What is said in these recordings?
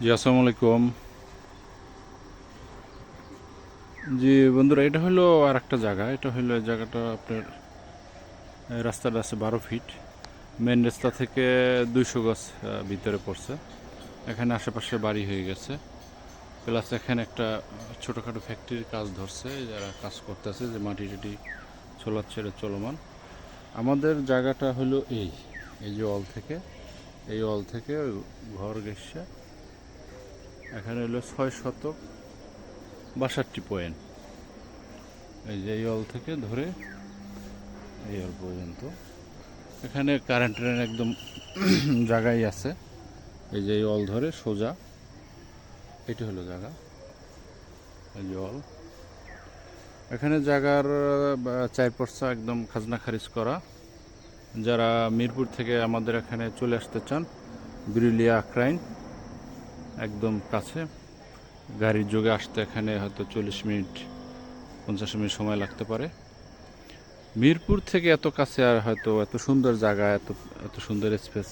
জি, আসসালামু আলাইকুম। জি বন্ধুরা, এটা হলো আর একটা জায়গা। এটা হলো এই জায়গাটা আপনার রাস্তাটা আছে 12 ফিট। মেন রাস্তা থেকে 200 গজ ভিতরে পড়ছে। এখানে আশেপাশে বাড়ি হয়ে গেছে। প্লাস এখানে একটা ছোটোখাটো ফ্যাক্টরির কাজ ধরছে, যারা কাজ করতেছে, যে মাটি টাটি ছোলাচ্ছে, এটা চলমান। আমাদের জায়গাটা হলো এই যে অল থেকে, এই অল থেকে ঘর গেছে। এখানে হলো 6 শতক 62 পয়েন্ট। এই যে এই অল থেকে ধরে এই অল পর্যন্ত এখানে কারেন্টের একদম জায়গায় আছে। এই যে এই অল ধরে সোজা এটি হলো জায়গা, এই যে অল। এখানে জায়গার 4 পর্সা একদম খাজনা খারিজ করা। যারা মিরপুর থেকে আমাদের এখানে চলে আসতে চান, বিরুলিয়া আক্রাইন একদম কাছে। গাড়ির যোগে আসতে এখানে হয়তো 40 মিনিট 50 মিনিট সময় লাগতে পারে। মিরপুর থেকে এত কাছে আর হয়তো এত সুন্দর জায়গা, এত এত সুন্দর স্পেস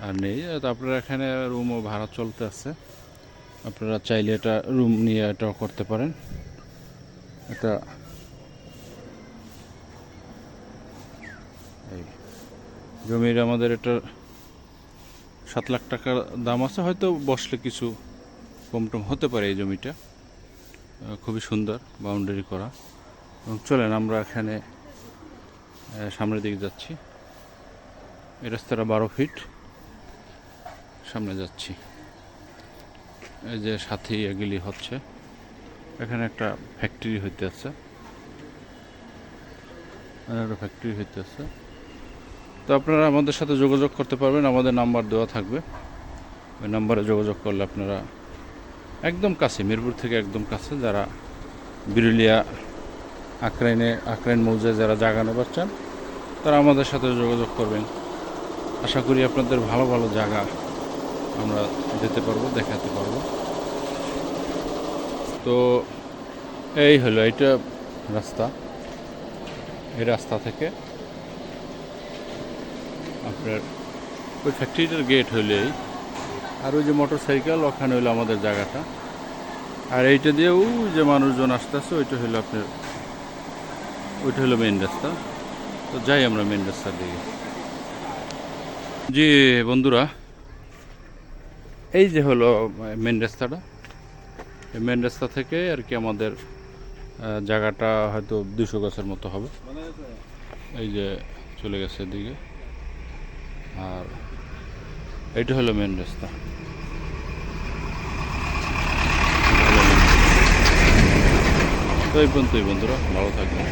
আর নেই। তো আপনারা এখানে রুমও ভাড়া চলতে আছে, আপনারা চাইলে এটা রুম নিয়ে এটাও করতে পারেন। এটা এই জমির আমাদের এটা 7 লাখ টাকার দাম আছে, হয়তো বসলে কিছু কম টম হতে পারে। এই জমিটা খুবই সুন্দর, বাউন্ডারি করা। এবং চলেন আমরা এখানে সামনের দিকে যাচ্ছি। এই রাস্তাটা 12 ফিট, সামনে যাচ্ছি। এই যে সাথে এগুলি হচ্ছে, এখানে একটা ফ্যাক্টরি হইতে আছে, একটা ফ্যাক্টরি হইতে আছে। তো আপনারা আমাদের সাথে যোগাযোগ করতে পারবেন, আমাদের নাম্বার দেওয়া থাকবে। ওই নাম্বারে যোগাযোগ করলে আপনারা একদম কাছে, মিরপুর থেকে একদম কাছে, যারা বিরুলিয়া আক্রাইন মৌজায় যারা জায়গা নেবার চান, তারা আমাদের সাথে যোগাযোগ করবেন। আশা করি আপনাদের ভালো ভালো জায়গা আমরা দিতে পারবো, দেখাতে পারবো। তো এই হলো এইটা রাস্তা। এই রাস্তা থেকে আপনার ওই ফ্যাক্টরিটার গেট হইলে এই, আর ওই যে মোটর সাইকেল, ওখানে হইলো আমাদের জায়গাটা। আর এইটা দিয়ে ওই যে মানুষজন আসতেছে, ওইটা হইলো আপনার, ওইটা হলো মেন রাস্তা। তো যাই আমরা মেন রাস্তার দিকে। জি বন্ধুরা, এই যে হলো মেন রাস্তাটা। এই মেন রাস্তা থেকে আর কি আমাদের জায়গাটা হয়তো 200 গাছের মতো হবে। এই যে চলে গেছে এদিকে। আর এইটা হলো মেন রাস্তা। তো এই পর্যন্তই বন্ধুরা, ভালো থাকবেন।